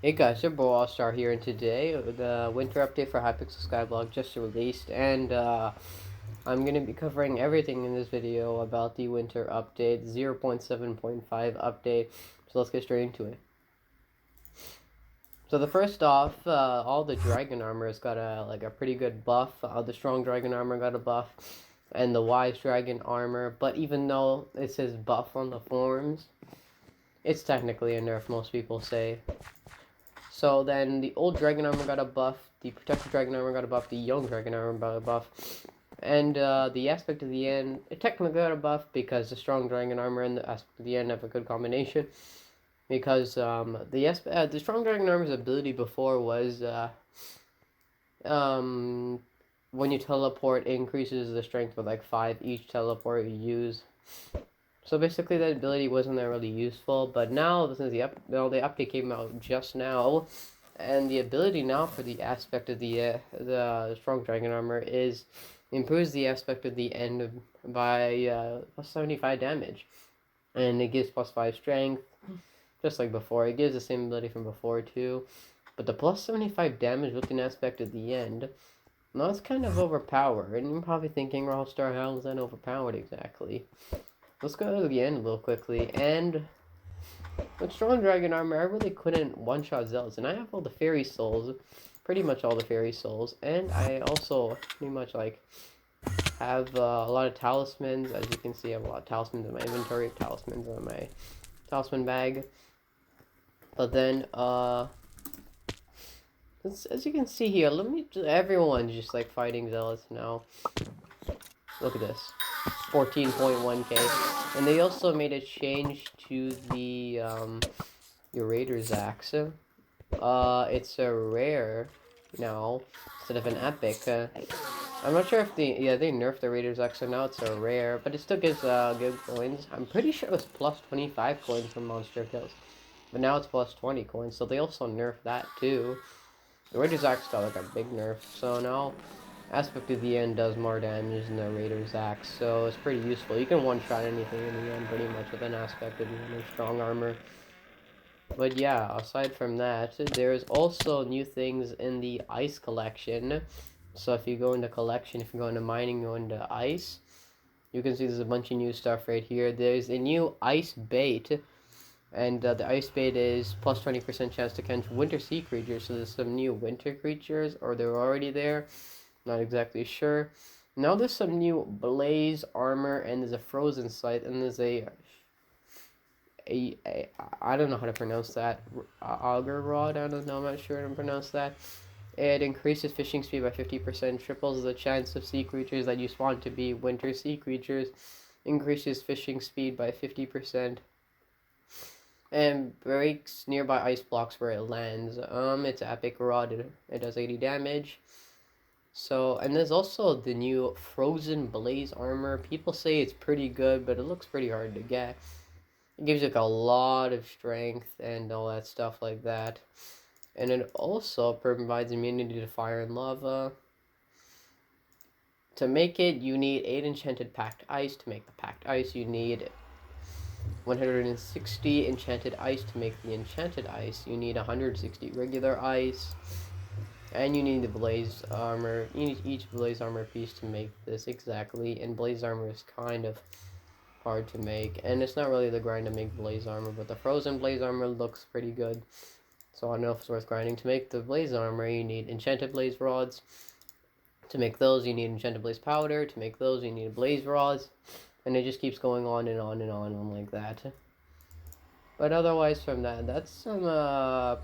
Hey guys, your boy All-Star here, and today the winter update for Hypixel Skyblock just released, and I'm going to be covering everything in this video about the winter update, 0.7.5 update, so let's get straight into it. So the first off, all the dragon armor has got a pretty good buff. The strong dragon armor got a buff, and the wise dragon armor, but even though it says buff on the forums, it's technically a nerf, most people say. So then the old dragon armor got a buff, the protected dragon armor got a buff, the young dragon armor got a buff, and the aspect of the end, it technically got a buff because the strong dragon armor and the aspect of the end have a good combination. Because the strong dragon armor's ability before was um, when you teleport, it increases the strength with like 5 each teleport you use. So basically, that ability wasn't that really useful, but now since the update came out just now, and the ability now for the aspect of the strong dragon armor is improves the aspect of the end by plus 75 damage, and it gives plus 5 strength, just like before. It gives the same ability from before too, but the plus 75 damage with an aspect of the end. Now it's kind of overpowered, and you're probably thinking, "Well, Star, how is that overpowered exactly?" Let's go to the end real quickly, and with strong dragon armor, I really couldn't one-shot zealots, and I have all the fairy souls, pretty much all the fairy souls, and I also pretty much like have a lot of talismans. As you can see, I have a lot of talismans in my inventory, talismans in my talisman bag. But then, as you can see here, everyone's just like fighting zealots now. Look at this. 14.1k. And they also made a change to the your Raiders axe. It's a rare now instead of an epic. I'm not sure if they nerfed the Raiders axe, so now it's a rare, but it still gives good coins. I'm pretty sure it was plus 25 coins from monster kills, but now it's plus 20 coins. So they also nerfed that too. The Raiders axe got like a big nerf, so now aspect of the end does more damage than the Raiders axe, so it's pretty useful. You can one-shot anything in the end pretty much with an aspect of the end or strong armor. But yeah, aside from that, there's also new things in the ice collection. So if you go into collection, if you go into mining, go into ice, you can see there's a bunch of new stuff right here. There's a new ice bait, and the ice bait is plus 20% chance to catch winter sea creatures. So there's some new winter creatures, or they're already there. Not exactly sure. Now there's some new blaze armor, and there's a frozen sight, and there's a I don't know how to pronounce that. Auger rod. I don't know. I'm not sure how to pronounce that. It increases fishing speed by 50%, triples the chance of sea creatures that you spawn to be winter sea creatures, increases fishing speed by 50%, and breaks nearby ice blocks where it lands. It's epic rod. It does 80 damage. So, and there's also the new frozen blaze armor. People say it's pretty good, but it looks pretty hard to get. It gives you like a lot of strength and all that stuff like that. And it also provides immunity to fire and lava. To make it, you need 8 enchanted packed ice. To make the packed ice, you need 160 enchanted ice. To make the enchanted ice, you need 160 regular ice. And you need the blaze armor. You need each blaze armor piece to make this exactly. And blaze armor is kind of hard to make, and it's not really the grind to make blaze armor, but the frozen blaze armor looks pretty good, so I don't know if it's worth grinding. To make the blaze armor, you need enchanted blaze rods. To make those, you need enchanted blaze powder. To make those, you need blaze rods, and it just keeps going on and on and on like that. But otherwise from that, that's some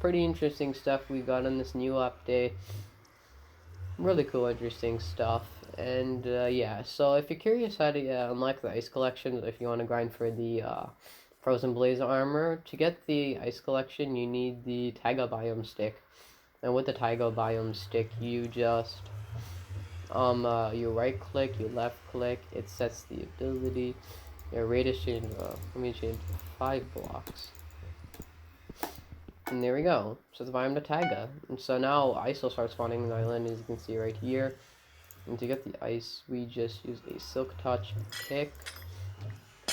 pretty interesting stuff we got on this new update. Really cool, interesting stuff. And yeah, so if you're curious how to unlock the ice collection, if you want to grind for the frozen blaze armor, to get the ice collection, you need the taiga biome stick. And with the taiga biome stick, you just you right click, you left click, it sets the ability. Your radius change. Let me change 5 blocks. And there we go. So the biome to taiga. And so now ice will start spawning in the island, as you can see right here. And to get the ice, we just use a silk touch pick.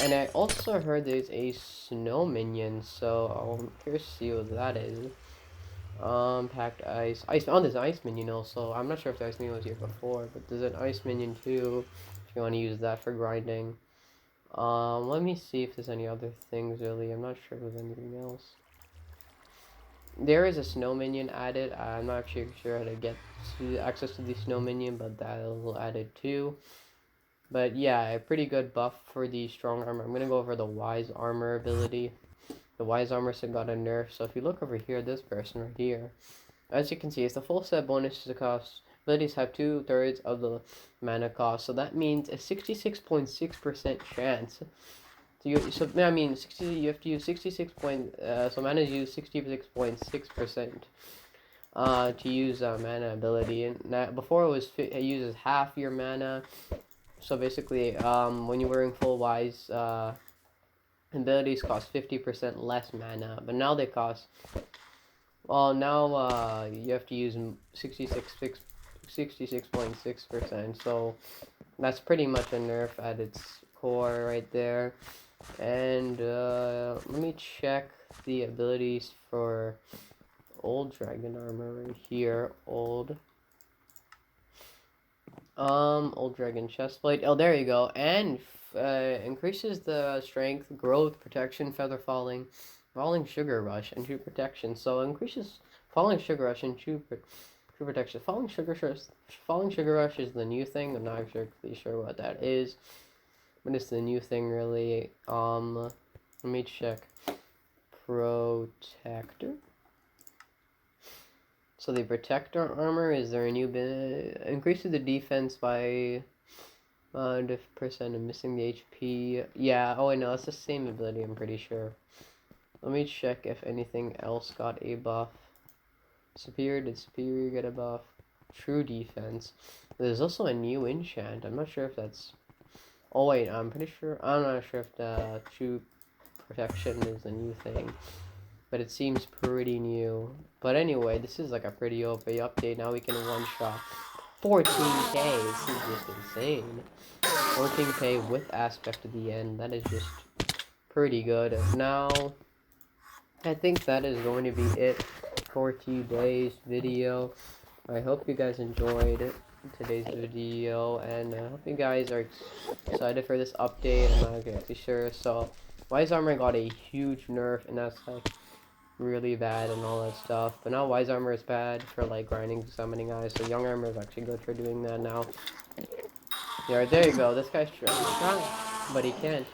And I also heard there's a snow minion, so I'm curious to see what that is. Packed ice. Oh, there's an ice minion also. I'm not sure if the ice minion was here before, but there's an ice minion too. If you want to use that for grinding. Let me see if there's any other things really. I'm not sure if there's anything else. There is a snow minion added. I'm not actually sure how to get to access to the snow minion, but that'll added too. But yeah, a pretty good buff for the strong armor. I'm gonna go over the wise armor ability. The wise armor got a nerf. So if you look over here, this person right here, as you can see, it's the full set bonus to cost. Abilities have 2/3 of the mana cost, so that means a 66.6% chance. So I mean, 60. You have to use 66 point. So mana is used 66.6% to use mana ability, and that, before it uses half your mana. So basically, when you're wearing full wise, abilities cost 50% less mana, but now they cost. Well, now you have to use 66.6%. So that's pretty much a nerf at its core right there. And let me check the abilities for old dragon armor right here. Old dragon chestplate. Oh, there you go. And increases the strength, growth, protection, feather falling, sugar rush, and true protection. So increases falling sugar rush and true protection. Falling sugar rush is the new thing. I'm not exactly sure what that is, but it's the new thing really. Let me check. Protector. So the protector armor is there a new increases the defense by percent of missing the HP. Yeah, oh I know, it's the same ability, I'm pretty sure. Let me check if anything else got a buff. Did Superior get a buff? True defense. There's also a new enchant. I'm not sure if that's... Oh wait, I'm not sure if the true protection is a new thing. But it seems pretty new. But anyway, this is like a pretty OP update. Now we can one-shot 14k. This is just insane. 14k with aspect at the end. That is just pretty good. Now, I think that is going to be it for today's video. I hope you guys enjoyed today's video, and I hope you guys are excited for this update. I'm not exactly sure. So, Wise Armor got a huge nerf, and that's like really bad and all that stuff. But now Wise Armor is bad for like grinding, summoning eyes. So Young Armor is actually good for doing that now. Yeah, there you go. This guy's trying, but he can't.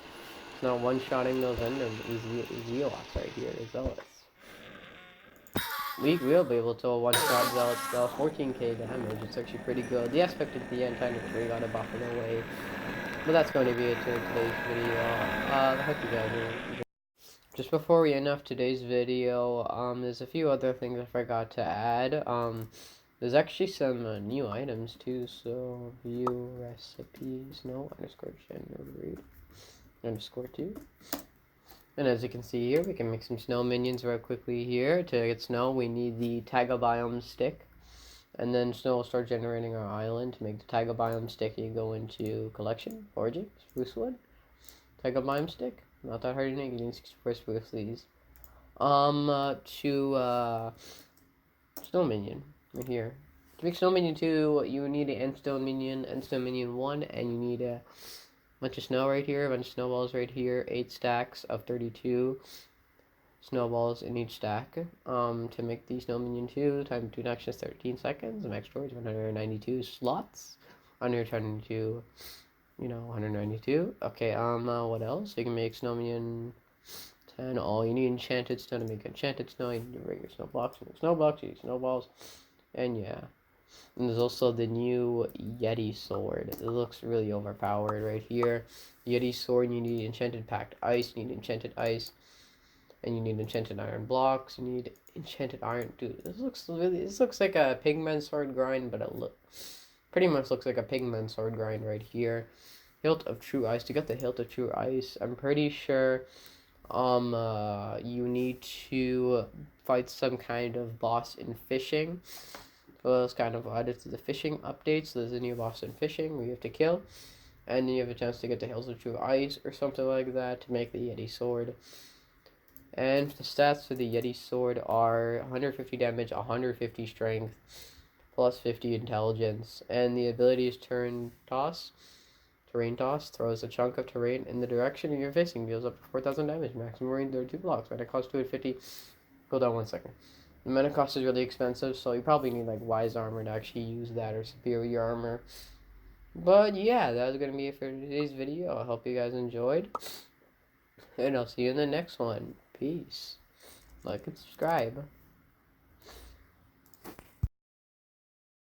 He's not one-shotting those Ender Zealots right here. The Zealots. We will be able to one-shot Zealots though. 14k damage. It's actually pretty good. The aspect at the end kind of got a buff in a way. But that's going to be it for today's video. I hope you guys enjoyed. Just before we end off today's video, there's a few other things I forgot to add. There's actually some new items too, so view recipes, no, _generate, _2. And as you can see here, we can make some snow minions real quickly here. To get snow, we need the Taiga Biome stick. And then snow will start generating our island. To make the Taiga Biome stick, you go into collection, foraging, spruce wood, Taiga Biome stick. Not that hard to make. You need 64 spruce leaves. Snow minion right here. To make snow minion 2, you need an endstone minion 1, and you need a bunch of snow right here, a bunch of snowballs right here, 8 stacks of 32 snowballs in each stack. To make the snow minion 2, time to action is 13 seconds. Max storage 192 slots. 122. 192. Okay, what else? You can make snow minion 10. Oh, you need enchanted snow to make enchanted snow. You need to bring your snow blocks. You need snowballs. And yeah. And there's also the new Yeti Sword. It looks really overpowered right here. Yeti Sword, you need enchanted packed ice. You need enchanted ice. And you need enchanted iron blocks. You need enchanted iron. Dude, this looks like a pigman sword grind, but pretty much looks like a pigman sword grind right here. Hilt of True Ice. To get the Hilt of True Ice, I'm pretty sure you need to fight some kind of boss in fishing. So it's kind of added to the fishing update. So there's a new boss in fishing where you have to kill, and then you have a chance to get the Hilt of True Ice or something like that to make the Yeti Sword. And the stats for the Yeti Sword are 150 damage, 150 strength, plus 50 intelligence. And the ability is Terrain Toss. Throws a chunk of terrain in the direction you're facing, deals up to 4,000 damage, maximum range 32 blocks. Mana cost 250. Hold on 1 second. The mana cost is really expensive, so you probably need like Wise Armor to actually use that, or Superior Armor. But yeah, that was going to be it for today's video. I hope you guys enjoyed. And I'll see you in the next one. Peace. Like and subscribe.